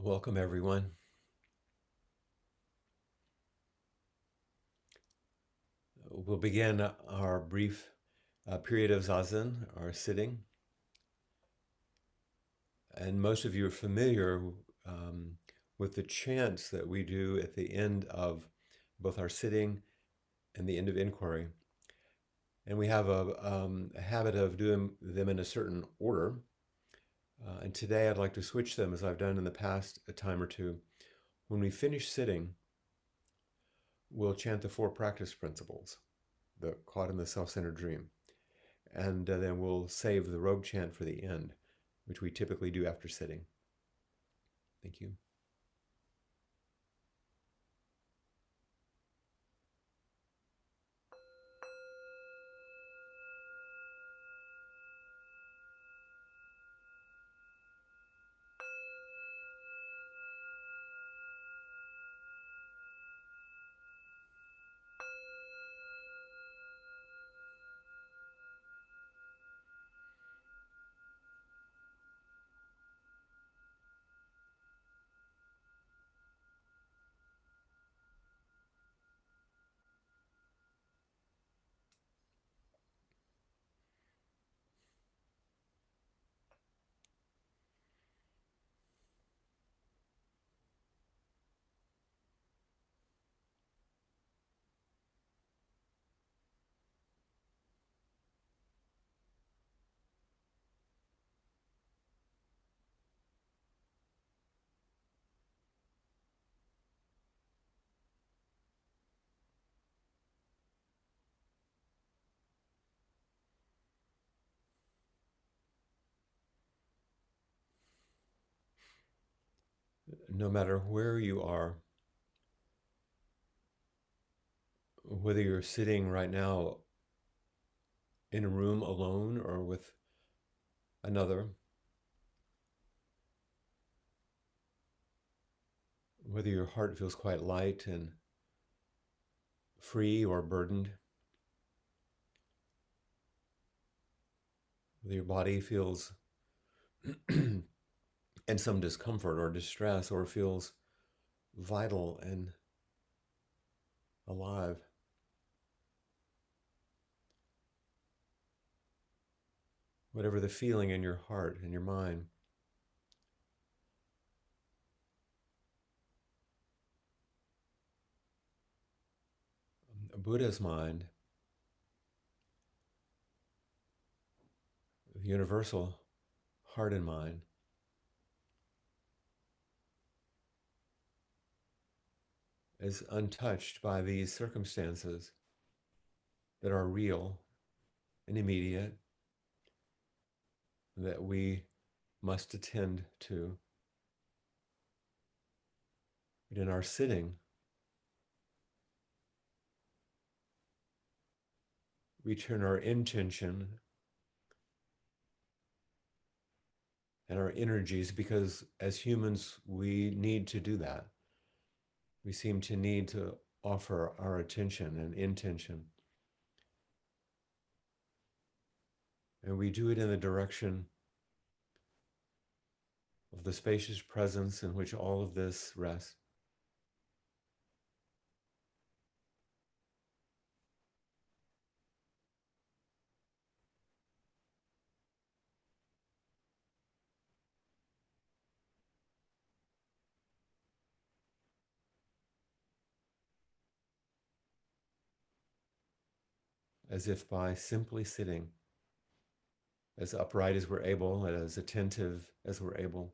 Welcome, everyone. We'll begin our brief period of zazen, our sitting. And most of you are familiar with the chants that we do at the end of both our sitting and the end of inquiry. And we have a habit of doing them in a certain order. And today I'd like to switch them, as I've done in the past a time or two. When we finish sitting, we'll chant the four practice principles, the caught in the self-centered dream. And then we'll save the robe chant for the end, which we typically do after sitting. Thank you. No matter where you are, whether you're sitting right now in a room alone or with another, whether your heart feels quite light and free or burdened, whether your body feels in some discomfort or distress or feels vital and alive, whatever the feeling in your heart and your mind, Buddha's mind, the universal heart and mind, is untouched by these circumstances that are real and immediate that we must attend to. But in our sitting, we turn our intention and our energies, because as humans, we need to do that. We seem to need to offer our attention and intention. And we do it in the direction of the spacious presence in which all of this rests. As if by simply sitting, as upright as we're able, and as attentive as we're able,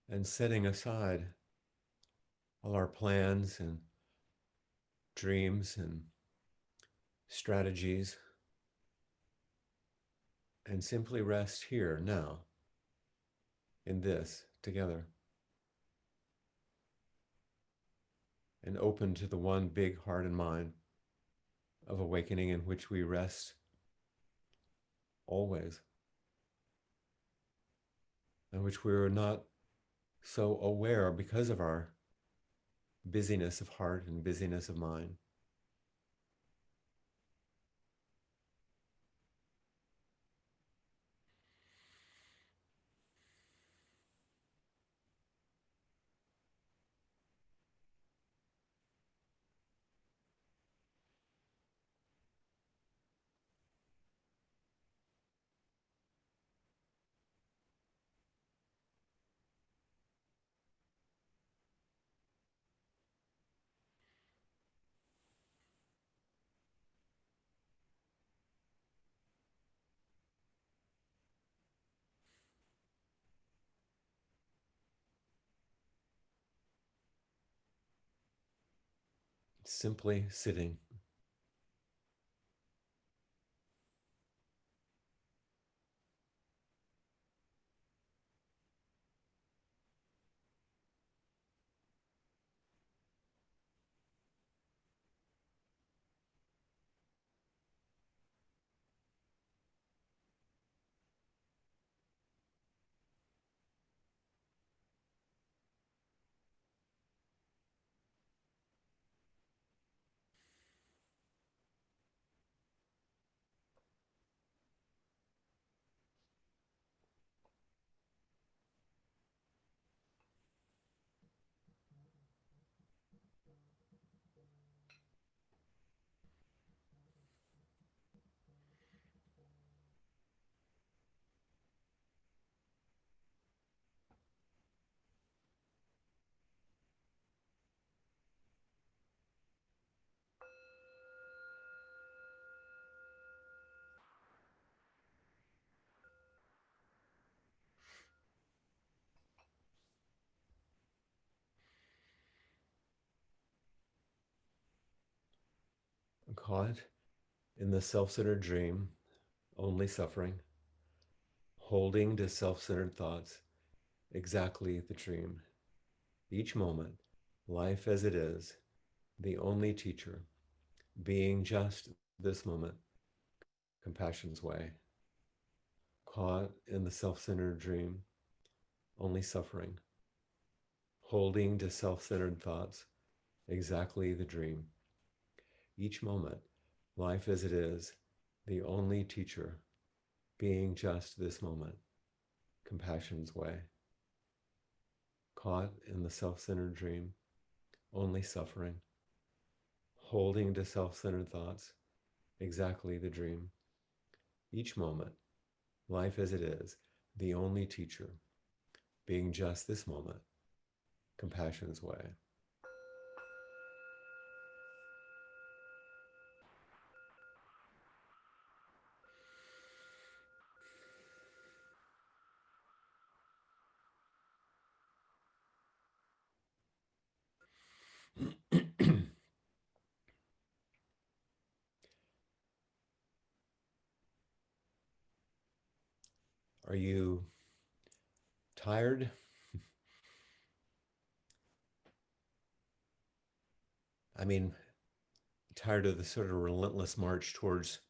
and setting aside all our plans and dreams and strategies, and simply rest here now in this together, and open to the one big heart and mind of awakening in which we rest always, and which we're not so aware because of our busyness of heart and busyness of mind. simply sitting. Caught in the self centered dream, only suffering, holding to self centered thoughts, exactly the dream. Each moment, life as it is, the only teacher, being just this moment, compassion's way. Caught in the self centered dream, only suffering, holding to self centered thoughts, exactly the dream. Each moment, life as it is, the only teacher, being just this moment, compassion's way. Caught in the self centered dream, only suffering, holding to self centered thoughts, exactly the dream. Each moment, life as it is, the only teacher, being just this moment, compassion's way. Are you tired? I mean, tired of the sort of relentless march towards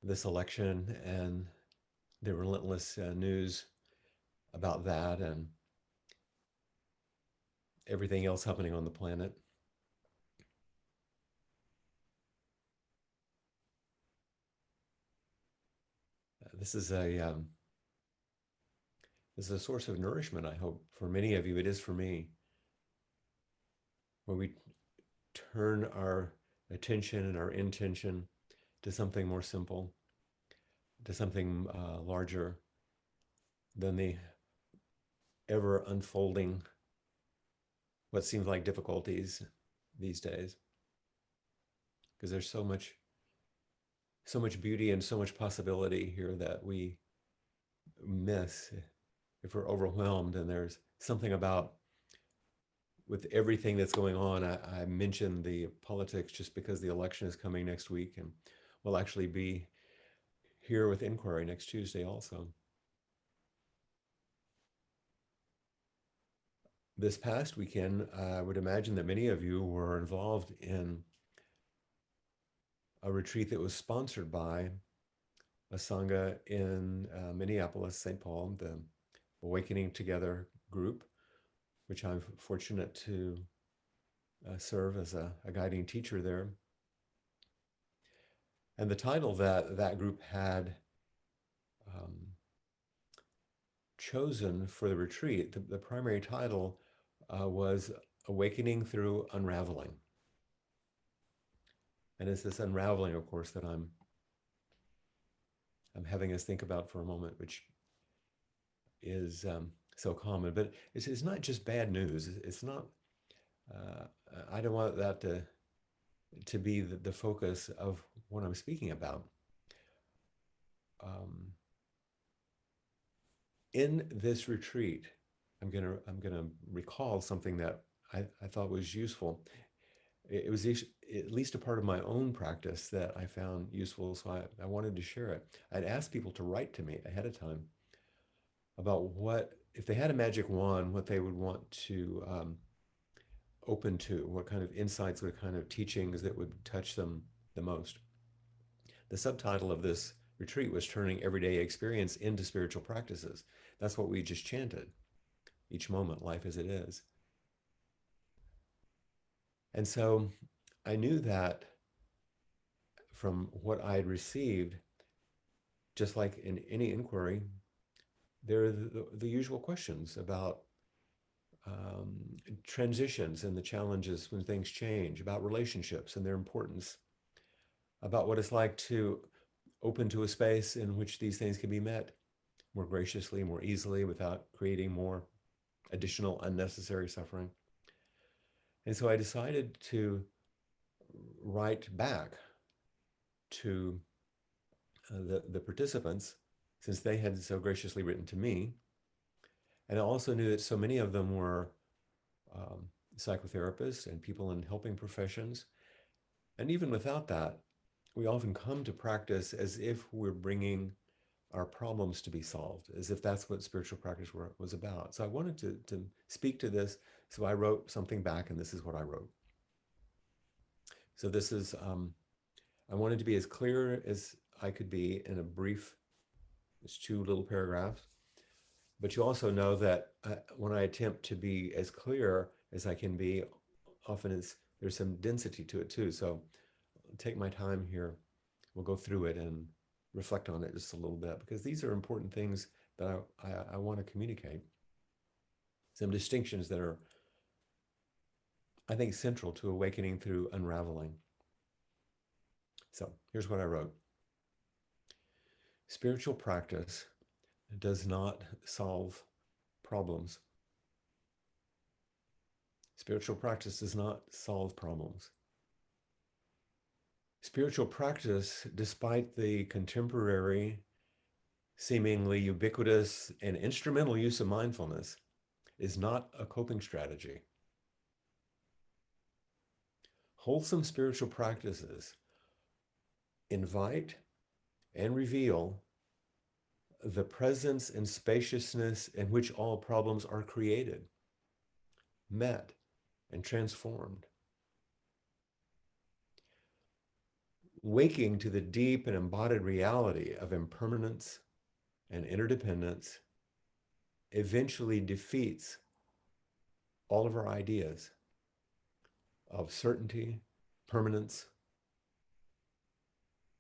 this election and the relentless news about that and everything else happening on the planet. This is a this is a source of nourishment. I hope for many of you it is for me, where we turn our attention and our intention to something more simple, to something larger than the ever unfolding what seems like difficulties these days, because there's so much beauty and so much possibility here that we miss if we're overwhelmed. And there's something about with everything that's going on. I mentioned the politics just because the election is coming next week, and we'll actually be here with Inquiry next Tuesday also. This past weekend, I would imagine that many of you were involved in a retreat that was sponsored by a Sangha in Minneapolis, St. Paul, the Awakening Together group, which I'm fortunate to serve as a guiding teacher there. And the title that that group had um, chosen for the retreat, the primary title was Awakening Through Unraveling. And it's this unraveling, of course, that I'm having us think about for a moment, which is so common. But it's not just bad news. It's not. Uh, I don't want that to be the focus of what I'm speaking about. Um, in this retreat, I'm gonna recall something that I thought was useful. it was at least a part of my own practice that I found useful. So I wanted to share it. I'd asked people to write to me ahead of time about what, if they had a magic wand, what they would want to open to, what kind of insights, what kind of teachings that would touch them the most. The subtitle of this retreat was Turning Everyday Experience into Spiritual Practices. That's what we just chanted each moment, life as it is. And so I knew that from what I had received, just like in any inquiry, there are the usual questions about transitions and the challenges when things change, about relationships and their importance, about what it's like to open to a space in which these things can be met more graciously, more easily, without creating more additional unnecessary suffering. And so I decided to write back to the participants, since they had so graciously written to me. And I also knew that so many of them were psychotherapists and people in helping professions. And even without that, we often come to practice as if we're bringing our problems to be solved, as if that's what spiritual practice was about. So I wanted to speak to this. So I wrote something back, and this is what I wrote. So this is, I wanted to be as clear as I could be in a brief, it's two little paragraphs. But you also know that when I attempt to be as clear as I can be, often there's some density to it too. So I'll take my time here. We'll go through it and reflect on it just a little bit, because these are important things that I want to communicate. Some distinctions that are, I think, central to awakening through unraveling. So here's what I wrote. Spiritual practice does not solve problems. Spiritual practice does not solve problems. Spiritual practice, despite the contemporary, seemingly ubiquitous and instrumental use of mindfulness, is not a coping strategy. Wholesome spiritual practices invite and reveal the presence and spaciousness in which all problems are created, met, and transformed. Waking to the deep and embodied reality of impermanence and interdependence eventually defeats all of our ideas of certainty, permanence,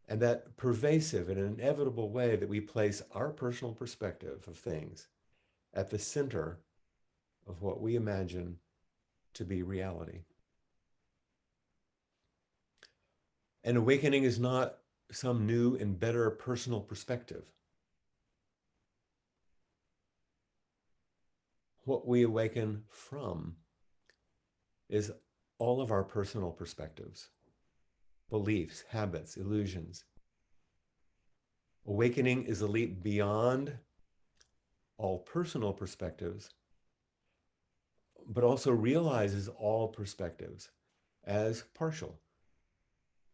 and that pervasive and inevitable way that we place our personal perspective of things at the center of what we imagine to be reality. And awakening is not some new and better personal perspective. What we awaken from is all of our personal perspectives, beliefs, habits, illusions. Awakening is a leap beyond all personal perspectives, but also realizes all perspectives as partial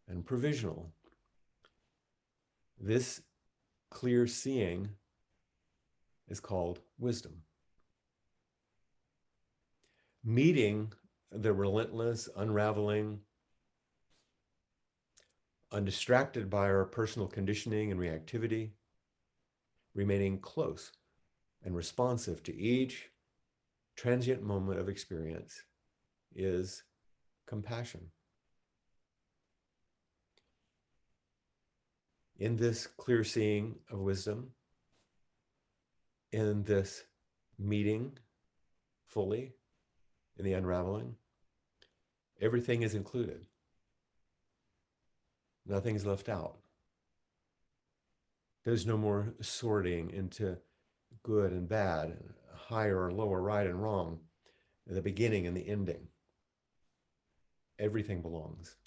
and provisional. This clear seeing is called wisdom. Meeting the relentless unraveling, undistracted by our personal conditioning and reactivity, remaining close and responsive to each transient moment of experience is compassion. In this clear seeing of wisdom, in this meeting fully, in the unraveling, everything is included. Nothing's left out. There's no more sorting into good and bad, higher or lower, right and wrong, the beginning and the ending. Everything belongs.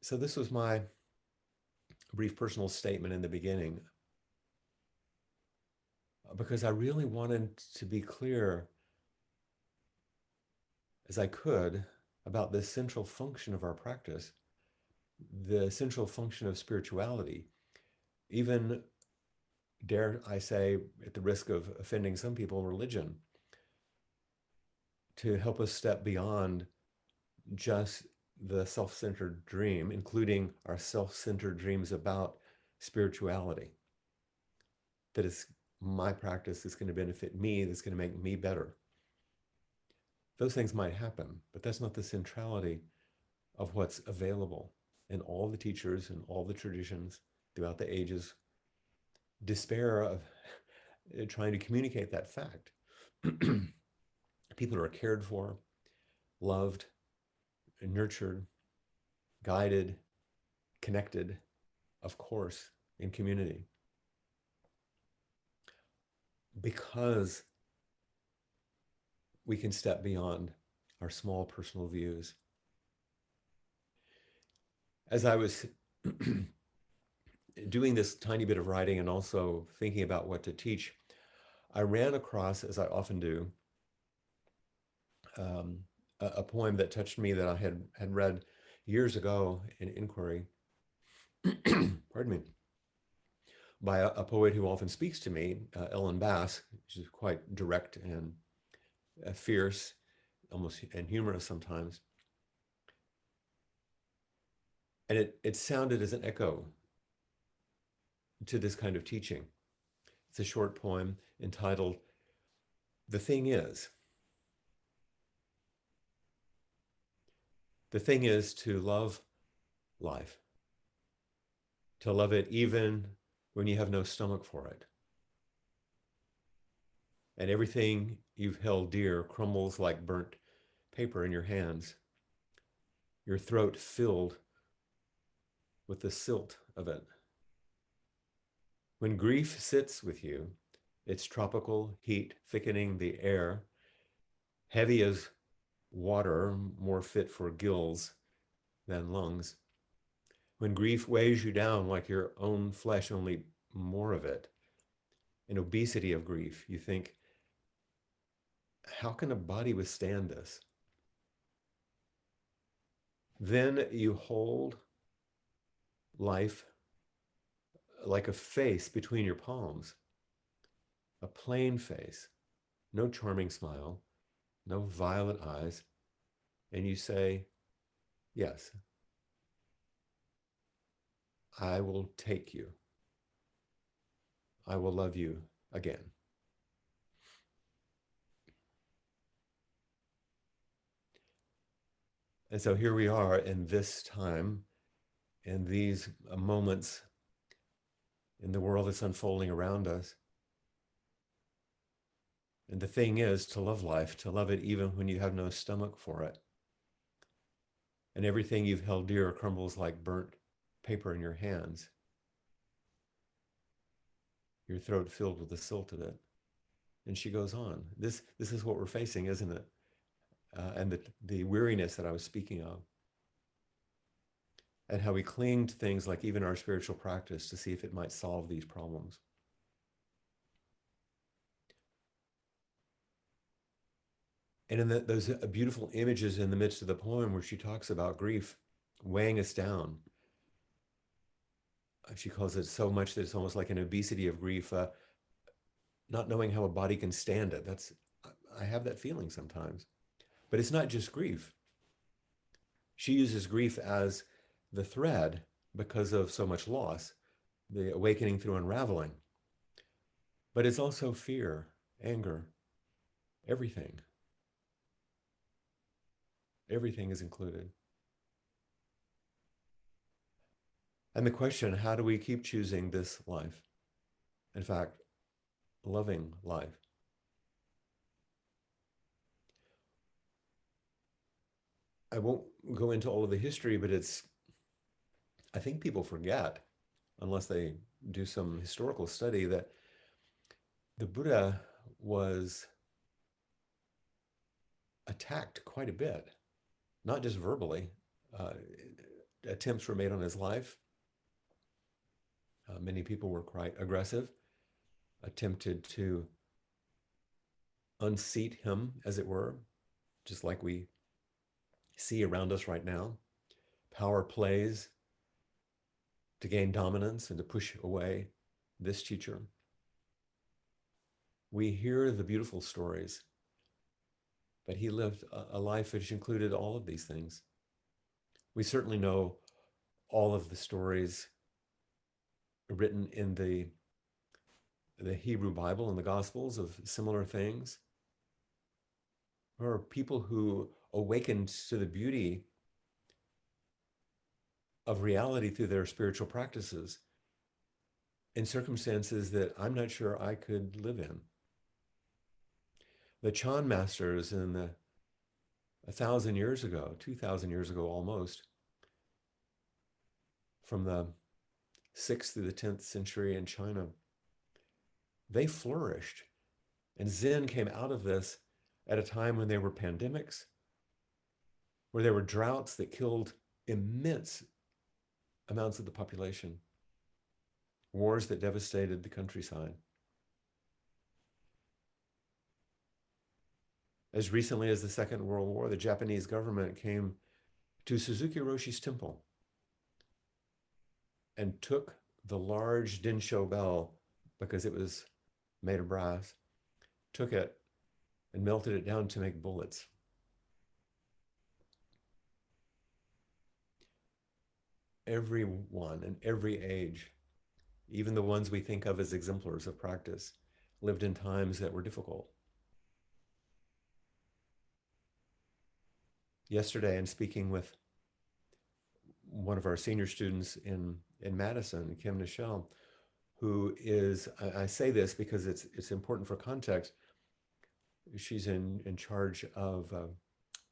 So this was my brief personal statement in the beginning. because I really wanted to be clear as I could about the central function of our practice, the central function of spirituality, even, dare I say, at the risk of offending some people, religion, to help us step beyond just the self centered dream, including our self centered dreams about spirituality. That is my practice that's going to benefit me, that's going to make me better. Those things might happen, but that's not the centrality of what's available. And all the teachers and all the traditions throughout the ages despair of trying to communicate that fact. People are cared for, loved, nurtured, guided, connected, of course, in community. Because we can step beyond our small personal views. As I was doing this tiny bit of writing and also thinking about what to teach, I ran across, as I often do, um, a poem that touched me that I had read years ago in inquiry, pardon me, by a poet who often speaks to me, Ellen Bass. She's quite direct and fierce, almost, and humorous sometimes. And it sounded as an echo to this kind of teaching. It's a short poem entitled The Thing Is. The thing is to love life, to love it even when you have no stomach for it. And everything you've held dear crumbles like burnt paper in your hands, your throat filled with the silt of it. When grief sits with you, its tropical heat thickening the air, heavy as water, more fit for gills than lungs. When grief weighs you down like your own flesh, only more of it, an obesity of grief, you think, how can a body withstand this? Then you hold life like a face between your palms, a plain face, no charming smile, no violet eyes, and you say, yes, I will take you. I will love you again. And so here we are in this time, in these moments in the world that's unfolding around us. And the thing is to love life, to love it even when you have no stomach for it. And everything you've held dear crumbles like burnt paper in your hands, your throat filled with the silt of it. And she goes on. This is what we're facing, isn't it? And the weariness that I was speaking of, and how we cling to things like even our spiritual practice to see if it might solve these problems. And in those beautiful images in the midst of the poem where she talks about grief weighing us down, she calls it so much that it's almost like an obesity of grief, not knowing how a body can stand it. I have that feeling sometimes. But it's not just grief. She uses grief as the thread because of so much loss, the awakening through unraveling. But it's also fear, anger, everything. Everything is included. And the question, how do we keep choosing this life? In fact, loving life. I won't go into all of the history, but I think people forget, unless they do some historical study, that the Buddha was attacked quite a bit, not just verbally. Uh, Attempts were made on his life. Many people were quite aggressive. attempted to unseat him, as it were, just like we see around us right now. Power plays to gain dominance and to push away this teacher. We hear the beautiful stories, but he lived a life which included all of these things. We certainly know all of the stories written in the Hebrew Bible and the Gospels of similar things, or people who awakened to the beauty of reality through their spiritual practices in circumstances that I'm not sure I could live in. The Chan masters in the 1,000 years ago, 2,000 years ago almost, from the 6th through the 10th century in China, they flourished. And Zen came out of this at a time when there were pandemics, where there were droughts that killed immense amounts of the population, wars that devastated the countryside. As recently as the Second World War, the Japanese government came to Suzuki Roshi's temple and took the large Densho bell, because it was made of brass, took it and melted it down to make bullets. Everyone in every age, even the ones we think of as exemplars of practice, lived in times that were difficult. Yesterday, in speaking with one of our senior students in Madison, Kim Nichelle, who is, I say this because it's important for context. She's in charge of,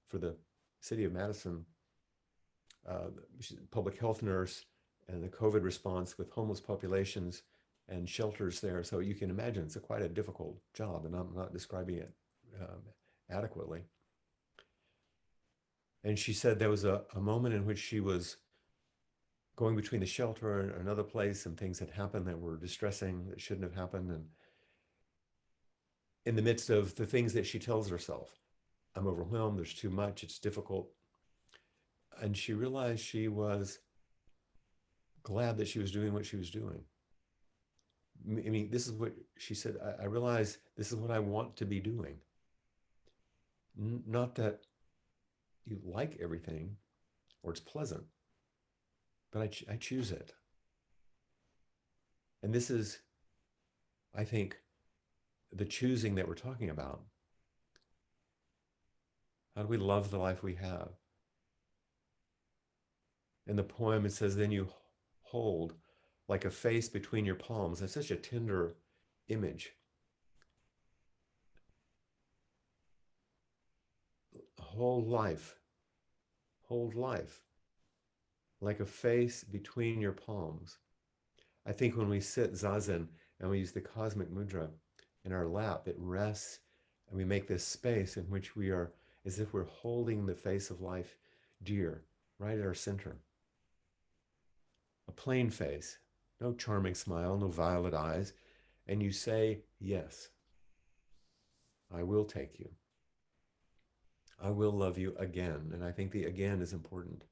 for the city of Madison, she's a public health nurse and the COVID response with homeless populations and shelters there. So you can imagine it's quite a difficult job, and I'm not describing it adequately. And she said there was a moment in which she was going between the shelter and another place, and things had happened that were distressing, that shouldn't have happened. And in the midst of the things that she tells herself, I'm overwhelmed, there's too much, it's difficult. And she realized she was glad that she was doing what she was doing. I mean, this is what she said. I realize this is what I want to be doing. Not that you like everything or it's pleasant, but I choose it. And this is, I think, the choosing that we're talking about. How do we love the life we have? In the poem, it says, then you hold like a face between your palms. That's such a tender image. Hold life, hold life like a face between your palms. I think when we sit zazen and we use the cosmic mudra in our lap, it rests and we make this space in which we are as if we're holding the face of life dear, right at our center. A plain face, no charming smile, no violet eyes, and you say, yes, I will take you. I will love you again. And I think the again is important,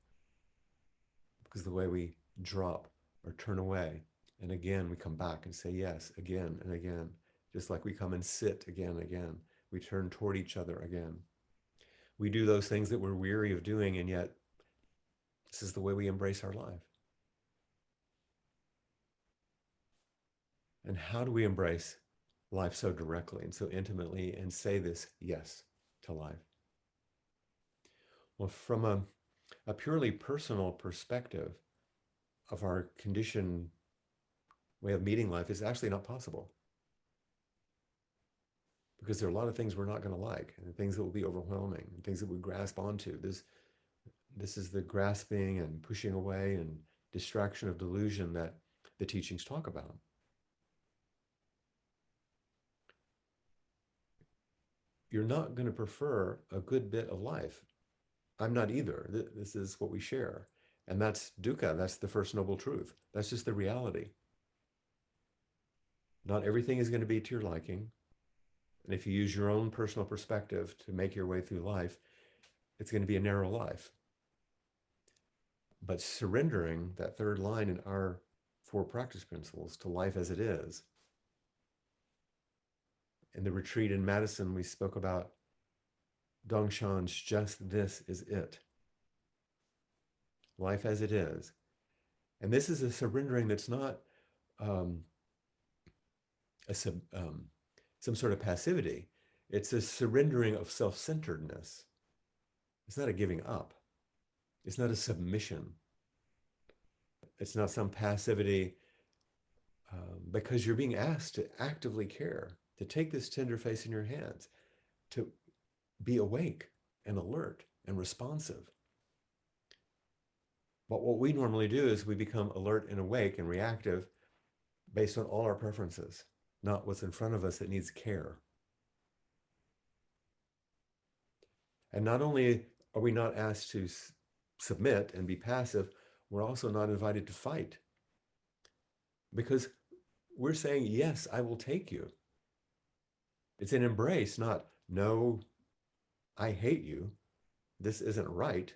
because the way we drop or turn away, and again we come back and say yes again and again, just like we come and sit again and again. We turn toward each other again. We do those things that we're weary of doing, and yet this is the way we embrace our life. And how do we embrace life so directly and so intimately and say this yes to life? Well, from a purely personal perspective of our conditioned way of meeting life, is actually not possible, because there are a lot of things we're not going to like, and things that will be overwhelming, and things that we grasp onto. This is the grasping and pushing away and distraction of delusion that the teachings talk about. You're not going to prefer a good bit of life. I'm not either. This is what we share. And that's dukkha. That's the first noble truth. That's just the reality. Not everything is going to be to your liking. And if you use your own personal perspective to make your way through life, it's going to be a narrow life. But surrendering that third line in our four practice principles to life as it is. In the retreat in Madison, we spoke about Dongshan's just this is it. Life as it is. And this is a surrendering that's not um, a some sort of passivity. It's a surrendering of self-centeredness. It's not a giving up. It's not a submission. It's not some passivity because you're being asked to actively care, to take this tender face in your hands, to be awake and alert and responsive. But what we normally do is we become alert and awake and reactive based on all our preferences, not what's in front of us that needs care. And not only are we not asked to submit and be passive, we're also not invited to fight because we're saying, yes, I will take you. It's an embrace, not, no, I hate you. This isn't right,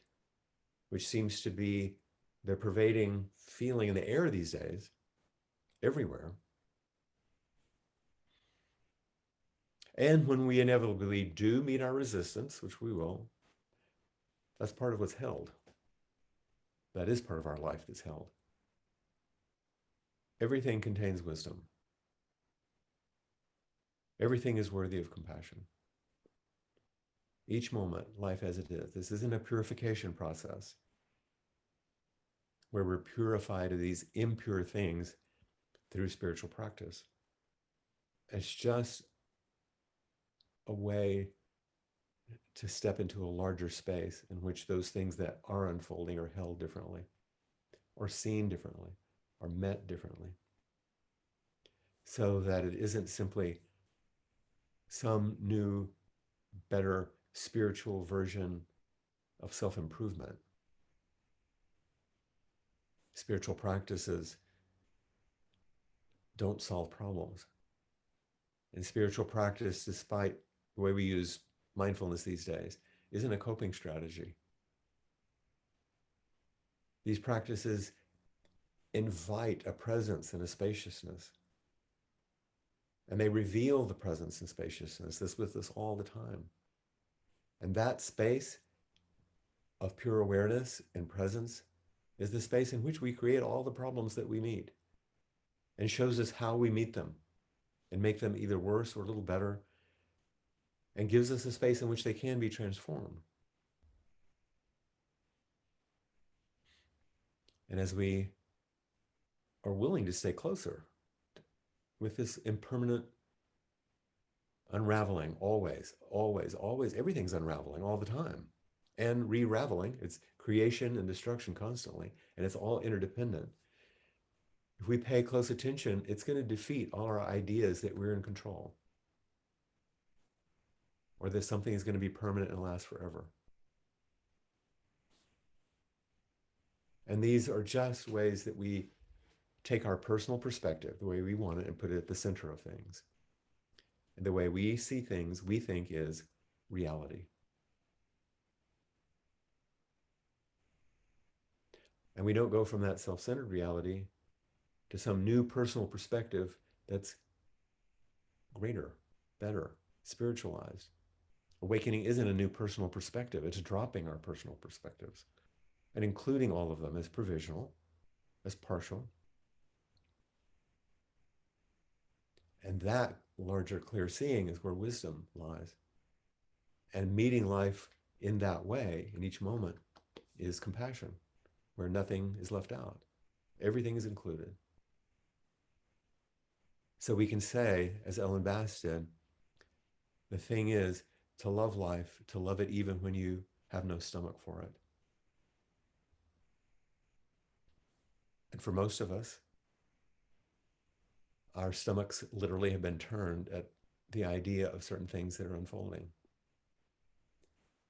which seems to be the pervading feeling in the air these days, everywhere. And when we inevitably do meet our resistance, which we will, that's part of what's held. That is part of our life that's held. Everything contains wisdom. Everything is worthy of compassion. Each moment, life as it is. This isn't a purification process where we're purified of these impure things through spiritual practice. It's just a way to step into a larger space in which those things that are unfolding are held differently, or seen differently, or met differently. So that it isn't simply some new, better spiritual version of self-improvement. Spiritual practices don't solve problems. And spiritual practice, despite the way we use mindfulness these days, isn't a coping strategy. These practices invite a presence and a spaciousness. And they reveal the presence and spaciousness that's with us all the time. And that space of pure awareness and presence is the space in which we create all the problems that we meet and shows us how we meet them and make them either worse or a little better and gives us a space in which they can be transformed. And as we are willing to stay closer with this impermanent unraveling, always, always, always, everything's unraveling all the time and re-raveling. It's creation and destruction constantly, and it's all interdependent. If we pay close attention, it's going to defeat all our ideas that we're in control or that something is going to be permanent and last forever. And these are just ways that we take our personal perspective, the way we want it, and put it at the center of things. And the way we see things, we think is reality. And we don't go from that self-centered reality to some new personal perspective that's greater, better, spiritualized. Awakening isn't a new personal perspective. It's dropping our personal perspectives and including all of them as provisional, as partial. And that larger clear seeing is where wisdom lies. And meeting life in that way, in each moment, is compassion, where nothing is left out. Everything is included. So we can say, as Ellen Bass did, the thing is to love life, to love it even when you have no stomach for it. And for most of us, our stomachs literally have been turned at the idea of certain things that are unfolding.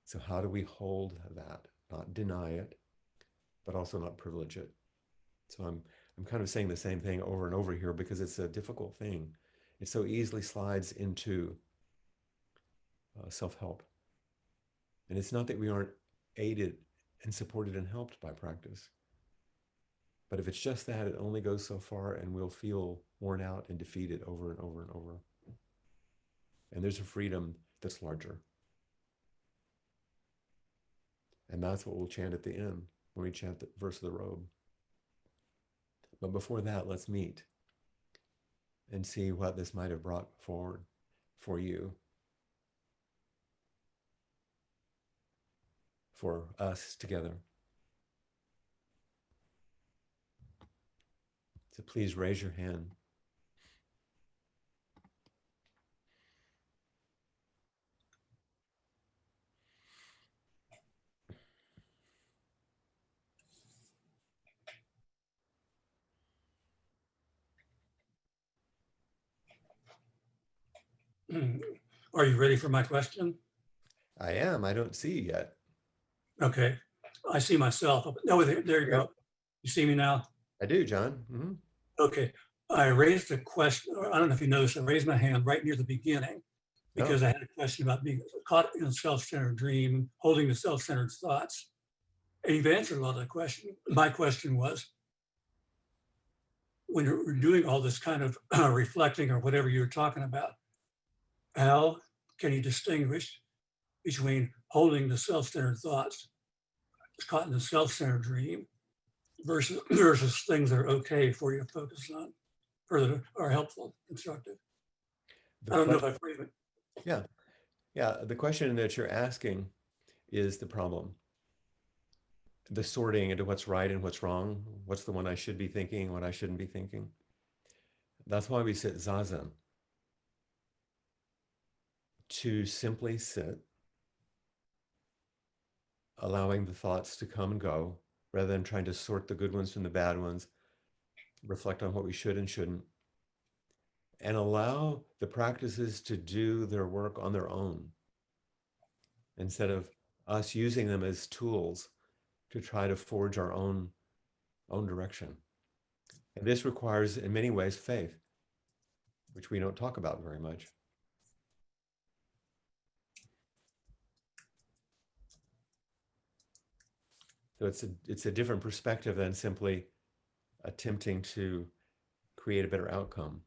So how do we hold that? Not deny it, but also not privilege it. So I'm kind of saying the same thing over and over here because it's a difficult thing It so easily slides into self-help. And it's not that we aren't aided and supported and helped by practice, but if it's just that, it only goes so far and we'll feel worn out and defeated over and over and over. And there's a freedom that's larger. And that's what we'll chant at the end when we chant the verse of the robe. But before that, let's meet and see what this might have brought forward for you, for us together. So please raise your hand. Are you ready for my question? I am. I don't see you yet. Okay. I see myself. No, there you Okay. go. You see me now? I do, John. Okay. I raised a question, or I don't know if you noticed, I raised my hand right near the beginning Oh, because I had a question about being caught in a self-centered dream, holding the self-centered thoughts. And you've answered a lot of the question. My question was, when you're doing all this kind of reflecting or whatever you were talking about, how can you distinguish between holding the self-centered thoughts, caught in a self-centered dream, versus things that are okay for you to focus on, or that are helpful, constructive? the I don't know question. if I phrased it. Yeah. Yeah. The question that you're asking is the problem. The sorting into what's right and what's wrong, what's the one I should be thinking, what I shouldn't be thinking. That's why we sit zazen, to simply sit, allowing the thoughts to come and go, rather than trying to sort the good ones from the bad ones, reflect on what we should and shouldn't, and allow the practices to do their work on their own instead of us using them as tools to try to forge our own direction. And this requires, in many ways, faith, which we don't talk about very much. So it's a different perspective than simply attempting to create a better outcome.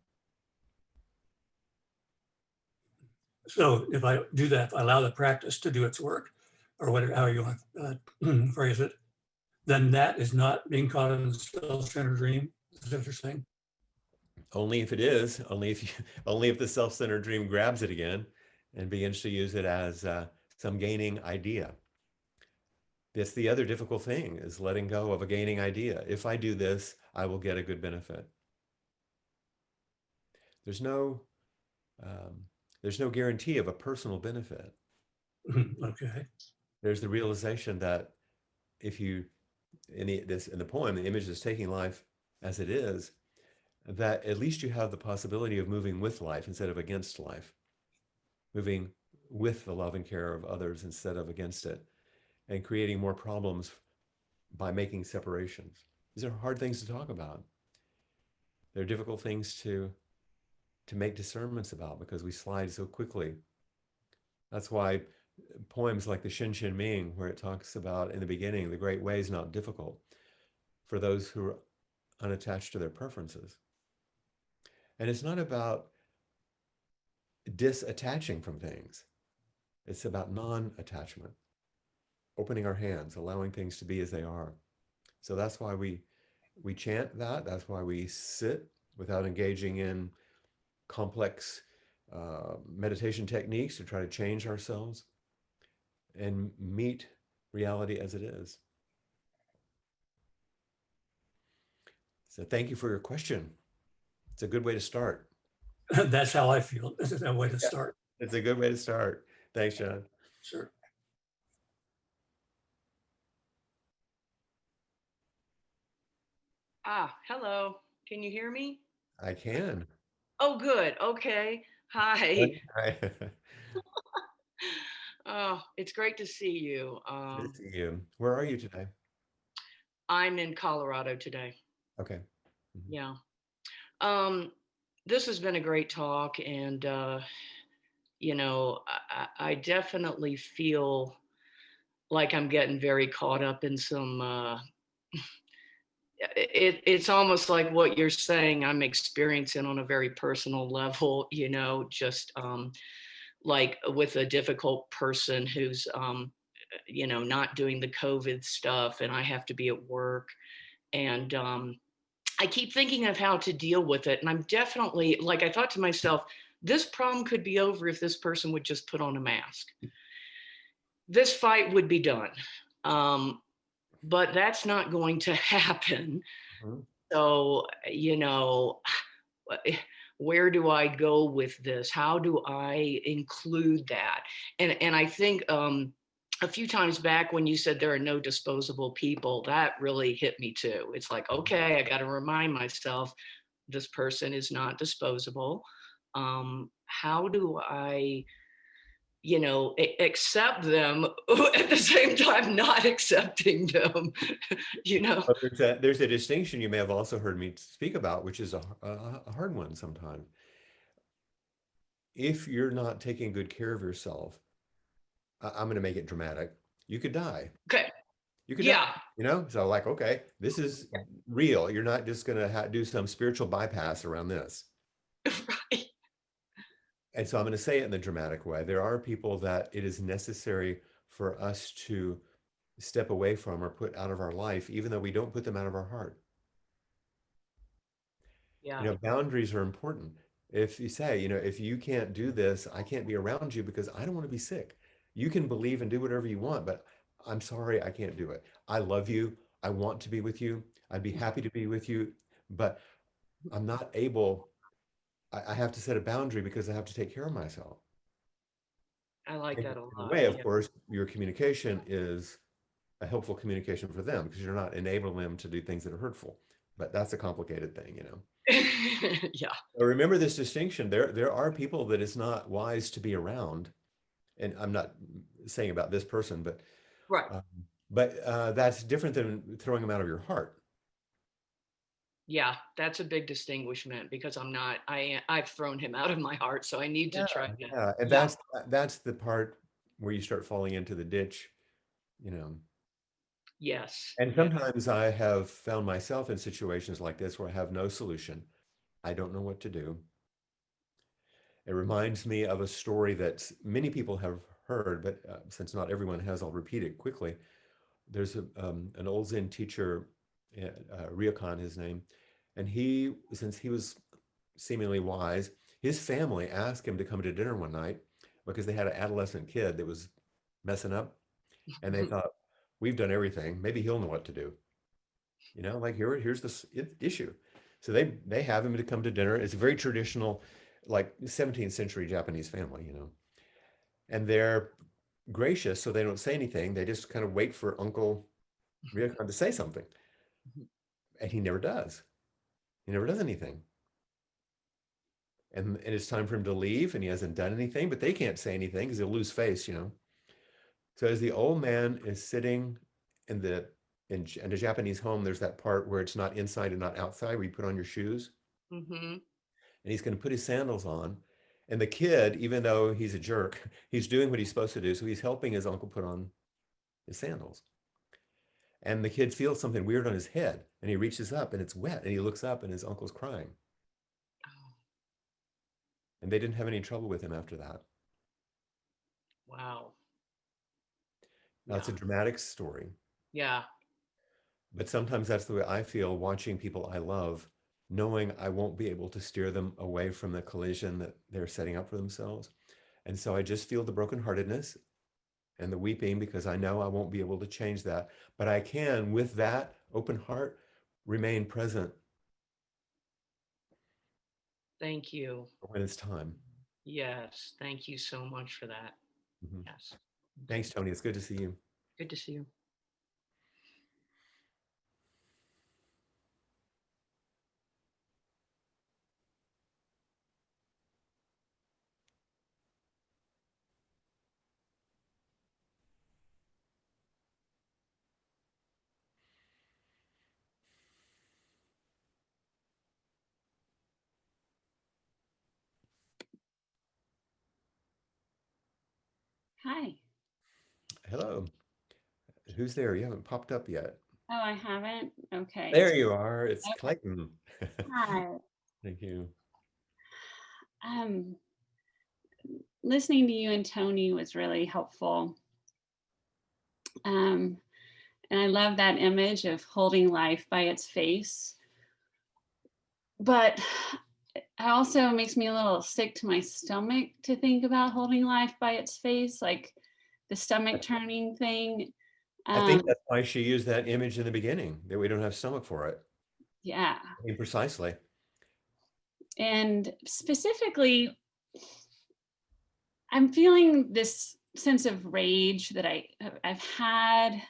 So if I do that, if I allow the practice to do its work, or whatever, how you want to phrase it, then that is not being caught in a self-centered dream. Is that what you're saying? Only if it is, only if the self-centered dream grabs it again and begins to use it as some gaining idea. That's the other difficult thing is letting go of a gaining idea. If I do this, I will get a good benefit. There's no um, there's no guarantee of a personal benefit. Okay. There's the realization that if you in the poem, the image is taking life as it is, that at least you have the possibility of moving with life instead of against life, moving with the love and care of others instead of against it, and creating more problems by making separations. These are hard things to talk about. They're difficult things to make discernments about because we slide so quickly. That's why poems like the Shin Shin Ming, where it talks about in the beginning, the great way is not difficult for those who are unattached to their preferences. And it's not about disattaching from things. It's about non-attachment, opening our hands, allowing things to be as they are. So that's why we chant that. That's why we sit without engaging in complex meditation techniques to try to change ourselves and meet reality as it is. So thank you for your question. It's a good way to start. That's how I feel. This is that way to Yeah, start. it's a good way to start. Thanks, John. Sure. Hello. Can you hear me? I can. Oh, good. Okay. Hi. Hi. Oh, it's great to see you. Good to see you. Where are you today? I'm in Colorado today. Okay. Mhm. Yeah. Um, this has been a great talk, and I definitely feel like I'm getting very caught up in some. It's almost like what you're saying. I'm experiencing on a very personal level. Just like with a difficult person who's not doing the COVID stuff, and I have to be at work, and I keep thinking of how to deal with it. And I'm definitely like, I thought to myself, this problem could be over if this person would just put on a mask. This fight would be done. Um, but that's not going to happen. Mhm. So, where do I go with this? How do I include that? And I think a few times back when you said there are no disposable people, that really hit me too. It's like, okay, I got to remind myself this person is not disposable. How do I, accept them at the same time not accepting them? you know? But there's a distinction you may have also heard me speak about, which is a hard one sometimes. If you're not taking good care of yourself, I'm going to make it dramatic. You could die. Okay. You could die. Yeah. So like, okay, this is real. You're not just going to do some spiritual bypass around this. Right. And so I'm going to say it in the dramatic way. There are people that it is necessary for us to step away from or put out of our life, even though we don't put them out of our heart. Yeah. Boundaries are important. If you say, if you can't do this, I can't be around you because I don't want to be sick. You can believe and do whatever you want, but I'm sorry, I can't do it. I love you. I want to be with you. I'd be happy to be with you, but I'm not able. I have to set a boundary because I have to take care of myself. I like And that a in a lot. way, of Yeah. course, your communication is a helpful communication for them because you're not enabling them to do things that are hurtful. But that's a complicated thing. Yeah. Remember this distinction. There are people that it's not wise to be around, and I'm not saying about this person, Right. um, that's different than throwing them out of your heart. Yeah. That's a big distinguishment because I've thrown him out of my heart. So I need to Yeah, try to, yeah, and yeah. that's the part where you start falling into the ditch, you know. Yes. And Yeah. sometimes I have found myself in situations like this where I have no solution. I don't know what to do. It reminds me of a story that many people have heard, but since not everyone has, I'll repeat it quickly. There's an old Zen teacher, Ryokan, his name, and since he was seemingly wise, his family asked him to come to dinner one night because they had an adolescent kid that was messing up, and they thought, we've done everything. Maybe he'll know what to do. Like here's this issue. So they have him to come to dinner. It's a very traditional, like 17th century Japanese family. And they're gracious, so they don't say anything. They just kind of wait for Uncle Ryokan to say something. And he never does. He never does anything. And it's time for him to leave, and he hasn't done anything, but they can't say anything because he'll lose face. So as the old man is sitting in in a Japanese home, there's that part where it's not inside and not outside, where you put on your shoes, Mm-hmm. and he's going to put his sandals on. And the kid, even though he's a jerk, he's doing what he's supposed to do. So he's helping his uncle put on his sandals. And the kid feels something weird on his head, and he reaches up and it's wet, and he looks up and his uncle's crying. Oh, And they didn't have any trouble with him after that. wow. Now, it's Yeah. a dramatic story, Yeah. but sometimes that's the way I feel watching people I love, knowing I won't be able to steer them away from the collision that they're setting up for themselves. And so I just feel the brokenheartedness and the weeping because I know I won't be able to change that. But I can, with that open heart, remain present Thank you. when it's time. Yes. Thank you so much for that. Mhm. Yes. Thanks, Tony. It's good to see you. Good to see you. Hi. Hello. Who's there? You haven't popped up yet. Oh, I haven't? Okay. There you are. It's Okay. Clayton. Hi. Thank you. Um, Listening to you and Tony was really helpful. Um, and I love that image of holding life by its face. But it also makes me a little sick to my stomach to think about holding life by its face, like the stomach turning thing. I think Um, that's why she used that image in the beginning, that we don't have stomach for it. yeah. I mean, precisely. And specifically, I'm feeling this sense of rage that I've had.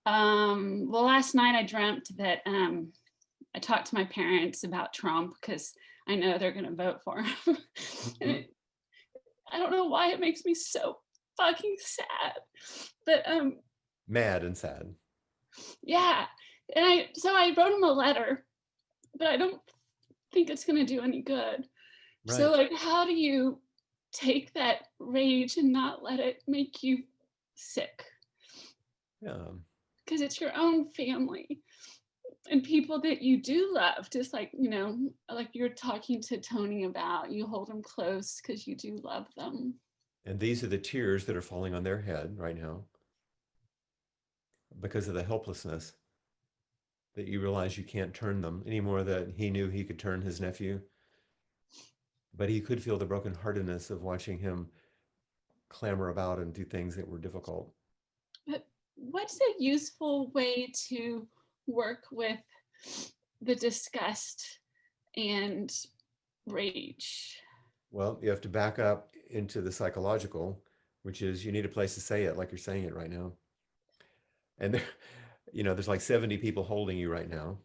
Well, last night I dreamt that I talked to my parents about Trump because I know they're going to vote for him. And Mhm. I don't know why it makes me so fucking sad. But Mad and sad. yeah. And I wrote him a letter, but I don't think it's going to do any good. So Right. like, how do you take that rage and not let it make you sick? Yeah. Because it's your own family and people that you do love, just like, like you're talking to Tony about, you hold them close because you do love them. And these are the tears that are falling on their head right now because of the helplessness that you realize you can't turn them anymore, that he knew he could turn his nephew, but he could feel the brokenheartedness of watching him clamber about and do things that were difficult. But what's a useful way to work with the disgust and rage? Well, you have to back up into the psychological, which is you need a place to say it like you're saying it right now. And there, there's like 70 people holding you right now.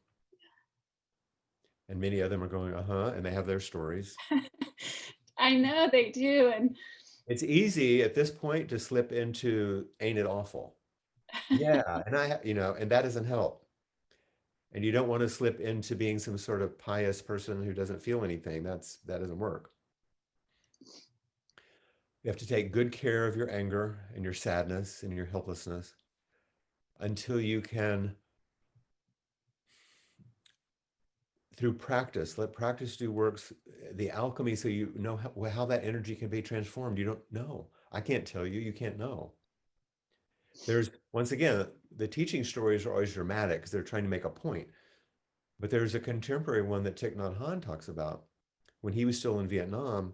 And many of them are going, uh-huh, and they have their stories. I know they do. And It's easy at this point to slip into, ain't it awful? Yeah. And that doesn't help. And you don't want to slip into being some sort of pious person who doesn't feel anything. That doesn't work. You have to take good care of your anger and your sadness and your helplessness until you can, through practice, let practice do works, the alchemy, so you know how that energy can be transformed. You don't know. I can't tell you. You can't know. There's, once again, the teaching stories are always dramatic because they're trying to make a point. But there's a contemporary one that Thich Nhat Hanh talks about when he was still in Vietnam,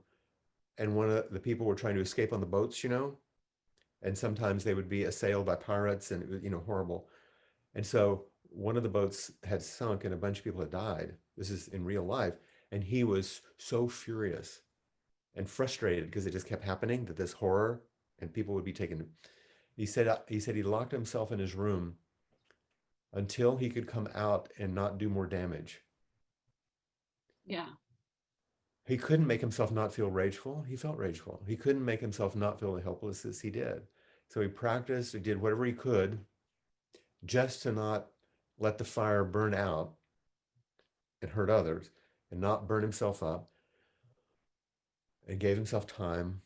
and one of the people were trying to escape on the boats, and sometimes they would be assailed by pirates, and it was, horrible. And so one of the boats had sunk and a bunch of people had died. This is in real life. And he was so furious and frustrated because it just kept happening, that this horror and people would be taken. He said he locked himself in his room until he could come out and not do more damage. yeah, He couldn't make himself not feel rageful. He felt rageful. He couldn't make himself not feel helpless as he did. So he practiced, he did whatever he could just to not let the fire burn out and hurt others and not burn himself up, and gave himself time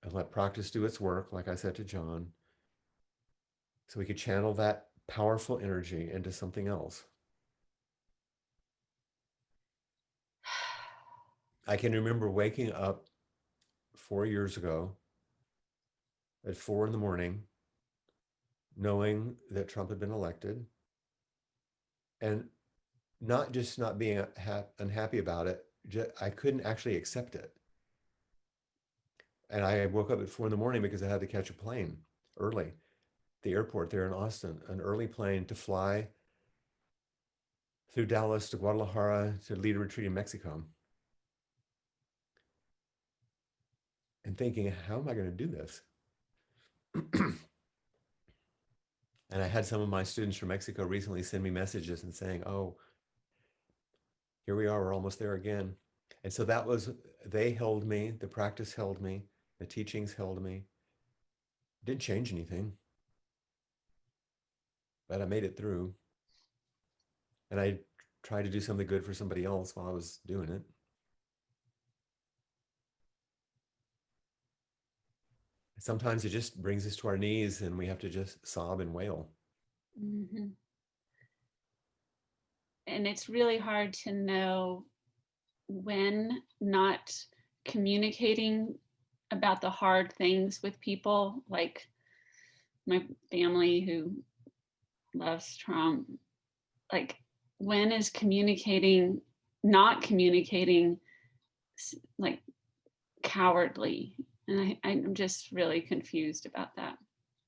and let practice do its work, like I said to John, so he could channel that powerful energy into something else. I can remember waking up 4 years ago at 4 in the morning, knowing that Trump had been elected, and not just not being unhappy about it, I couldn't actually accept it. And I woke up at 4 in the morning because I had to catch a plane early, the airport there in Austin, an early plane to fly through Dallas to Guadalajara to lead a retreat in Mexico. And thinking, how am I going to do this? And I had some of my students from Mexico recently send me messages and saying, oh, here we are, we're almost there again. And so they held me, the practice held me, the teachings held me. Didn't change anything, but I made it through. And I tried to do something good for somebody else while I was doing it. Sometimes it just brings us to our knees and we have to just sob and wail. Mhm. And it's really hard to know when not communicating about the hard things with people, like my family who loves Trump, like when is communicating, not communicating, like cowardly? And I'm just really confused about that.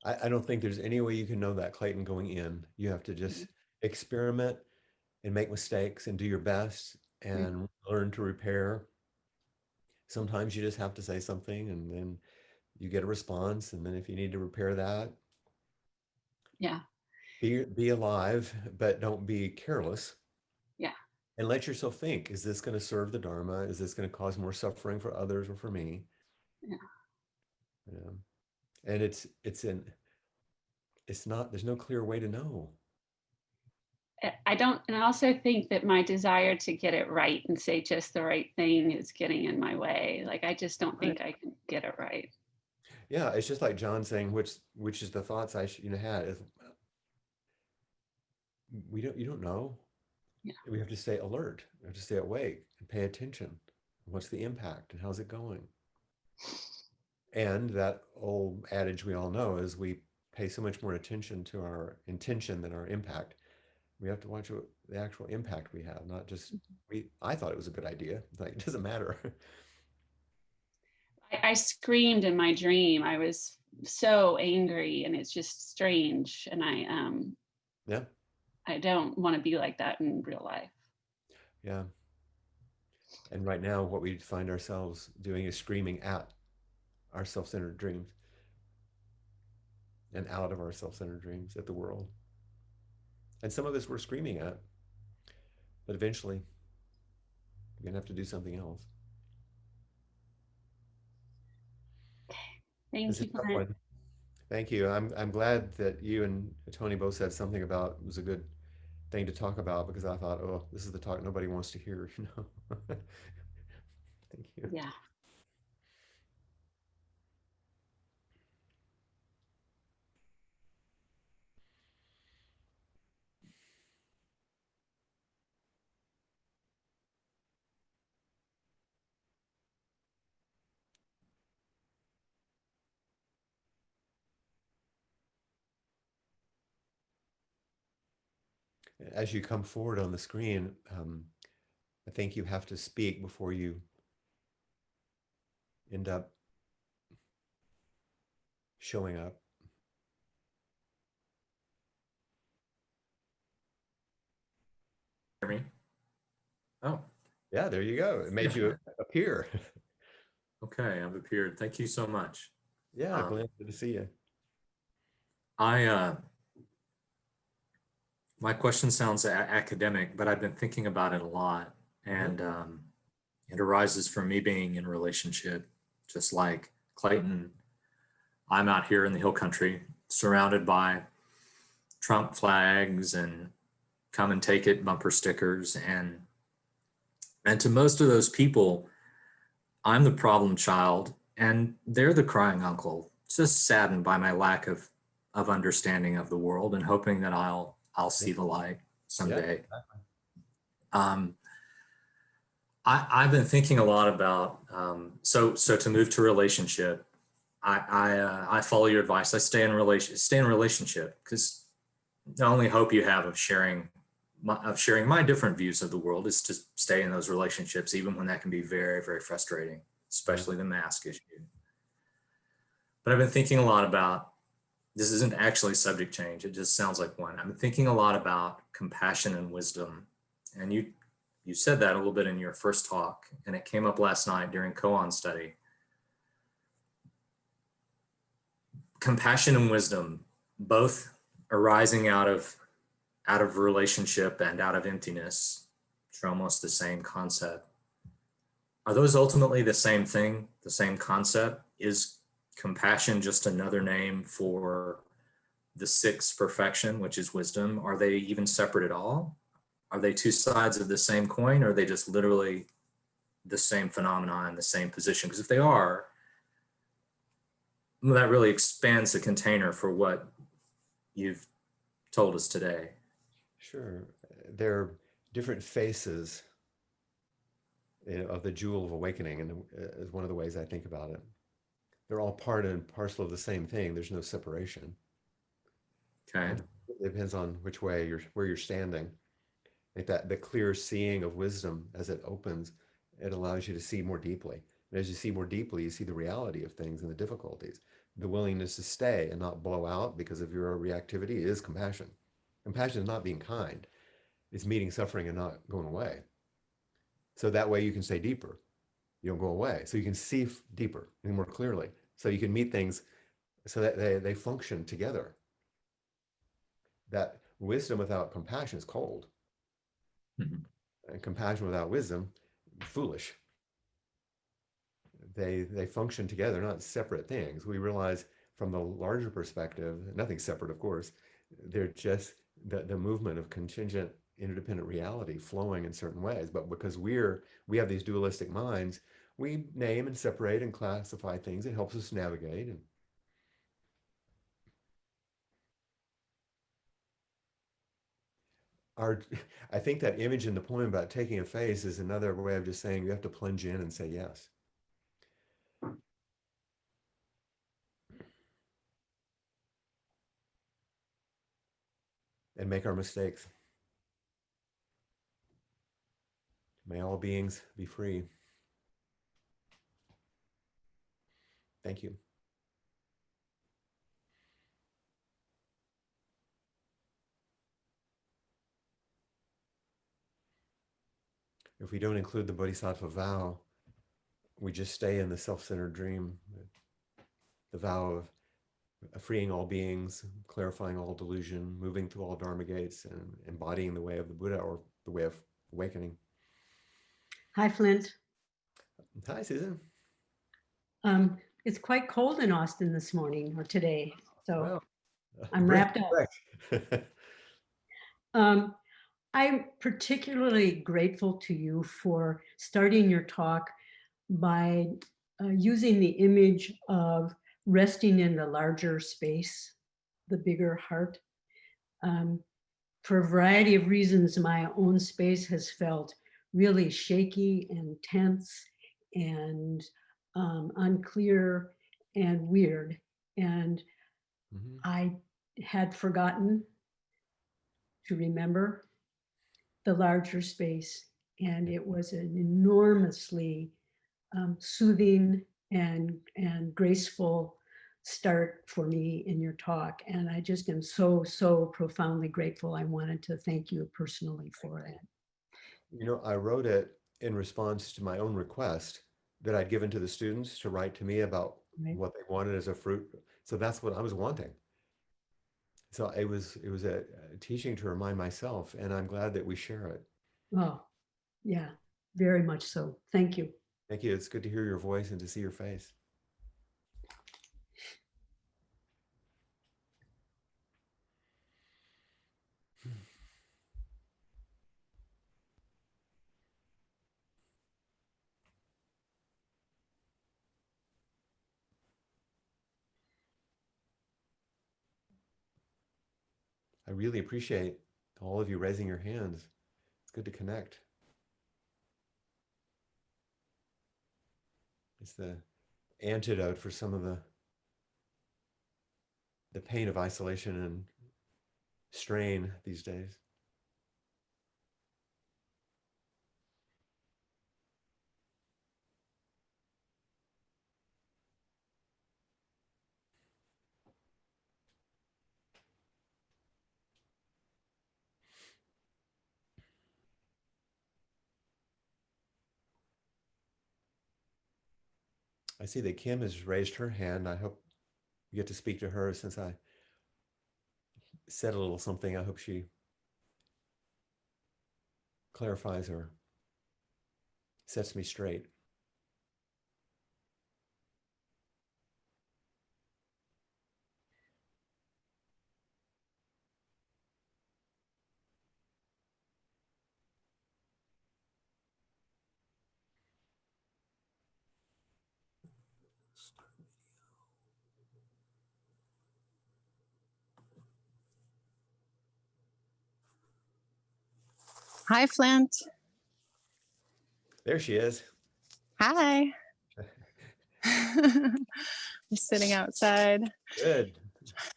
I don't think there's any way you can know that, Clayton, going in. You have to just experiment and make mistakes and do your best Mhm. and learn to repair. Sometimes you just have to say something and then you get a response. And then if you need to repair that, Yeah, be alive, but don't be careless. yeah, And let yourself think, is this going to serve the Dharma? Is this going to cause more suffering for others or for me? yeah. You know? And it's not, there's no clear way to know. I don't, and I also think that my desire to get it right and say just the right thing is getting in my way. Like I just don't Right. think I can get it right. Yeah, it's just like John saying, which is the thoughts I had is you don't know. Yeah. We have to stay alert. We have to stay awake and pay attention. What's the impact and how's it going? And that old adage we all know is we pay so much more attention to our intention than our impact. We have to watch what the actual impact we have, not just I thought it was a good idea. Like it doesn't matter. I screamed in my dream. I was so angry and it's just strange. And Yeah. I don't want to be like that in real life. Yeah. And right now what we find ourselves doing is screaming at our self-centered dreams and out of our self-centered dreams at the world. And some of us we're screaming at, but eventually we're gonna have to do something else. Thank It's a you, tough Flint. one. Thank you. I'm glad that you and Tony both said something about it was a good thing to talk about because I thought, oh, this is the talk nobody wants to hear, you know. Thank you. Yeah. As you come forward on the screen, I think you have to speak before you end up showing up. Hear me? Oh, Yeah, there you go. It made you appear. okay. I've appeared. Thank you so much. Yeah, Um, glad to see you. I my question sounds academic, but I've been thinking about it a lot, Uh-huh. and it arises from me being in a relationship, just like Clayton. I'm out here in the hill country, surrounded by Trump flags and "Come and take it" bumper stickers, and to most of those people, I'm the problem child, and they're the crying uncle, just saddened by my lack of understanding of the world and hoping that I'll Yeah, see the light yeah, someday. exactly. Um, I've been thinking a lot about so to move to relationship. I follow your advice. I stay in relationship because the only hope you have of sharing my different views of the world is to stay in those relationships, even when that can be very, very frustrating, Yeah, especially the mask issue. But I've been thinking a lot about this isn't actually subject change. It just sounds like one. I've been thinking a lot about compassion and wisdom. And you said that a little bit in your first talk, and it came up last night during koan study. Compassion and wisdom, both arising out of relationship and out of emptiness, which are almost the same concept. Are those ultimately the same thing, the same concept? Is compassion just another name for the sixth perfection, which is wisdom? Are they even separate at all? Are they two sides of the same coin, or are they just literally the same phenomenon in the same position? Because if they are, that really expands the container for what you've told us today. Sure. There are different faces, of the jewel of awakening, and is one of the ways I think about it. They're all part and parcel of the same thing. There's no separation. Okay. It depends on which way where you're standing. Like that, the clear seeing of wisdom as it opens, it allows you to see more deeply. And as you see more deeply, you see the reality of things and the difficulties. The willingness to stay and not blow out because of your reactivity is compassion. Compassion is not being kind. It's meeting suffering and not going away. So that way you can stay deeper. You don't go away. So you can see deeper and more clearly. So you can meet things so that they function together. That wisdom without compassion is cold. Mhm. And compassion without wisdom, foolish. They function together, not separate things. We realize from the larger perspective, nothing's separate, of course. They're just the movement of contingent interdependent reality flowing in certain ways. But because we have these dualistic minds, we name and separate and classify things. It helps us navigate. And our I think that image in the poem about taking a face is another way of just saying you have to plunge in and say yes. And make our mistakes. May all beings be free. Thank you. If we don't include the bodhisattva vow, we just stay in the self-centered dream, the vow of freeing all beings, clarifying all delusion, moving through all dharma gates, and embodying the way of the Buddha, or the way of awakening. Hi, Flint. Hi, Susan. It's quite cold in Austin this morning or today, so Well, I'm wrapped up. correct. Um, I'm particularly grateful to you for starting your talk by using the image of resting in the larger space, the bigger heart. For a variety of reasons, my own space has felt really shaky and tense and unclear and weird. And Mhm. I had forgotten to remember the larger space. And it was an enormously soothing and graceful start for me in your talk. And I just am so, so profoundly grateful. I wanted to thank you personally for that. You know, I wrote it in response to my own request that I'd given to the students to write to me about Right? what they wanted as a fruit. So that's what I was wanting. So it was a teaching to remind myself, and I'm glad that we share it. Oh, yeah, very much so. Thank you. Thank you. It's good to hear your voice and to see your face. I really appreciate all of you raising your hands. It's good to connect. It's the antidote for some of the pain of isolation and strain these days. I see that Kim has raised her hand. I hope you get to speak to her since I said a little something. I hope she clarifies or sets me straight. Hi, Flint. There she is. Hi. I'm sitting outside. Good.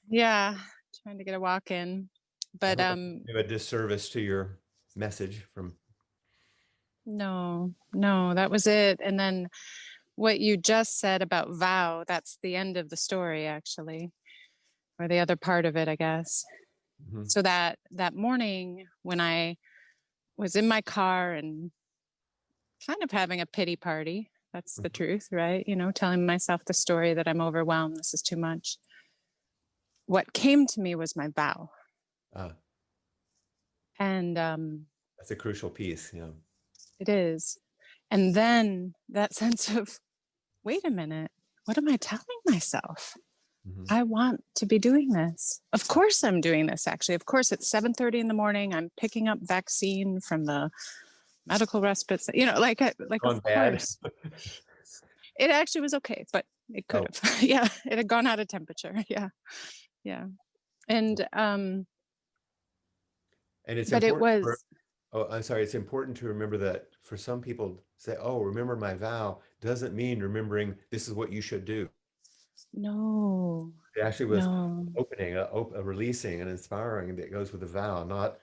Yeah, trying to get a walk in. I But hope I didn't do a disservice to your message from. no, that was it. And then what you just said about vow, that's the end of the story, actually, or the other part of it, I guess. Mhm. So that morning when I was in my car and kind of having a pity party, that's the truth, right? You know, telling myself the story that I'm overwhelmed, this is too much. What came to me was my vow. Ah, And that's a crucial piece. Yeah. it is. And then that sense of, wait a minute, what am I telling myself? Mhm. I want to be doing this. Of course I'm doing this, actually. Of course, it's 7:30 in the morning. I'm picking up vaccine from the medical respite, you know, like Gone of bad. course. It actually was okay, but it could Oh. have. Yeah, it had gone out of temperature. Yeah. Yeah. And And it's but it important for, was, oh, I'm sorry. It's important to remember that for some people say, oh, remember my vow doesn't mean remembering this is what you should do. no, It actually was no, opening, a releasing, and inspiring that goes with the vow, not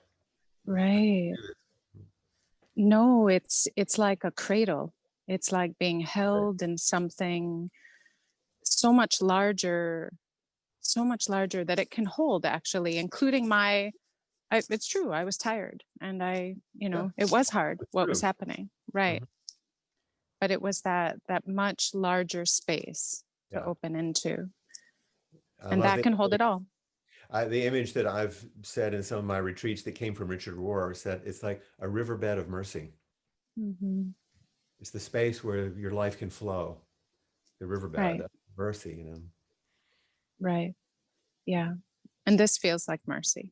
right. No, it's like a cradle. It's like being held in something so much larger, that it can hold, actually, including it's true, I was tired and yeah, it was hard it's what was true. happening, right? Mhm. But it was that much larger space to Yeah, open into, I and love that the can hold it all. the image that I've said in some of my retreats that came from Richard Rohr is that it's like a riverbed of mercy. Mm-hmm. It's the space where your life can flow, the riverbed Right, of mercy, you know. right, yeah. And this feels like mercy.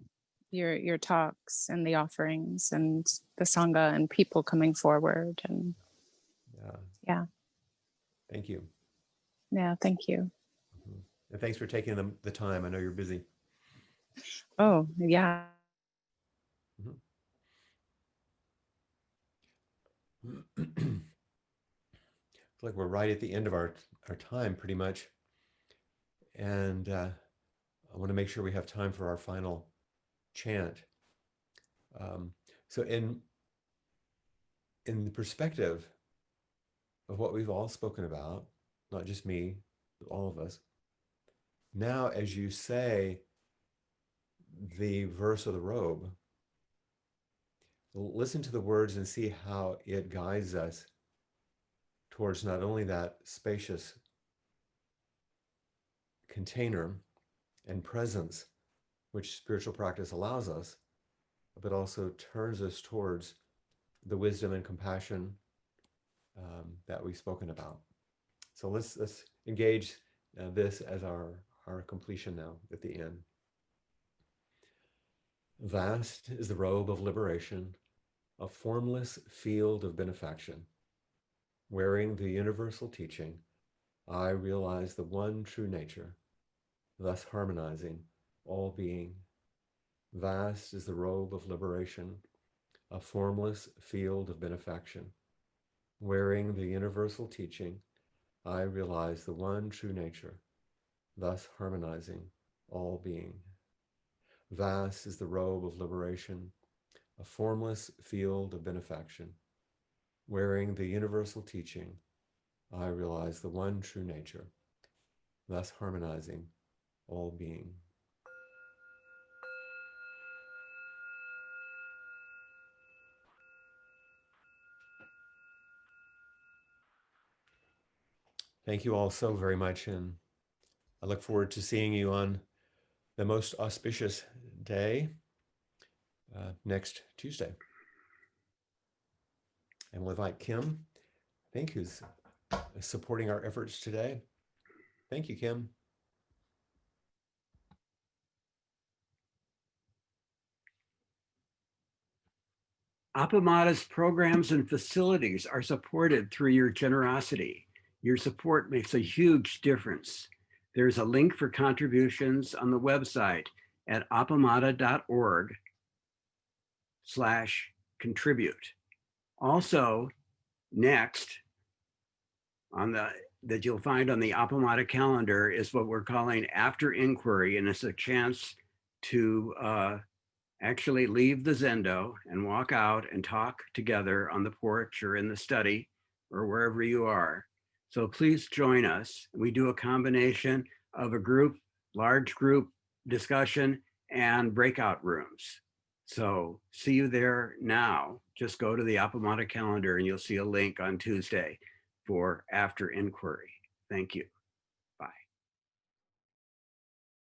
Your talks and the offerings and the sangha and people coming forward, and Yeah, yeah, thank you. yeah, thank you. Mhm. And thanks for taking the time. I know you're busy. Oh yeah. Mhm. It's like we're right at the end of our time, pretty much. And I want to make sure we have time for our final chant. Um, so in the perspective of what we've all spoken about, not just me, but all of us, now as you say the verse of the robe, listen to the words and see how it guides us towards not only that spacious container and presence which spiritual practice allows us, but also turns us towards the wisdom and compassion that we've spoken about. So let's engage this as our completion now at the end. Vast is the robe of liberation, a formless field of benefaction. Wearing the universal teaching, I realize the one true nature, thus harmonizing all being. Vast is the robe of liberation, a formless field of benefaction. Wearing the universal teaching, I realize the one true nature, thus harmonizing all being. Vast is the robe of liberation, a formless field of benefaction. Wearing the universal teaching, I realize the one true nature, thus harmonizing all being. Thank you all so very much, and I look forward to seeing you on the most auspicious day next Tuesday. And we'll invite Kim, I think, who's supporting our efforts today. Thank you, Kim. Appamada's programs and facilities are supported through your generosity. Your support makes a huge difference. There's a link for contributions on the website at appamada.org/donate. contribute. Also, next on that you'll find on the Appamata calendar is what we're calling After Inquiry, and it's a chance to actually leave the Zendo and walk out and talk together on the porch or in the study or wherever you are. So please join us. We do a combination of a group, large group discussion and breakout rooms. So see you there now. Just go to the Appamata calendar and you'll see a link on Tuesday for After Inquiry. Thank you.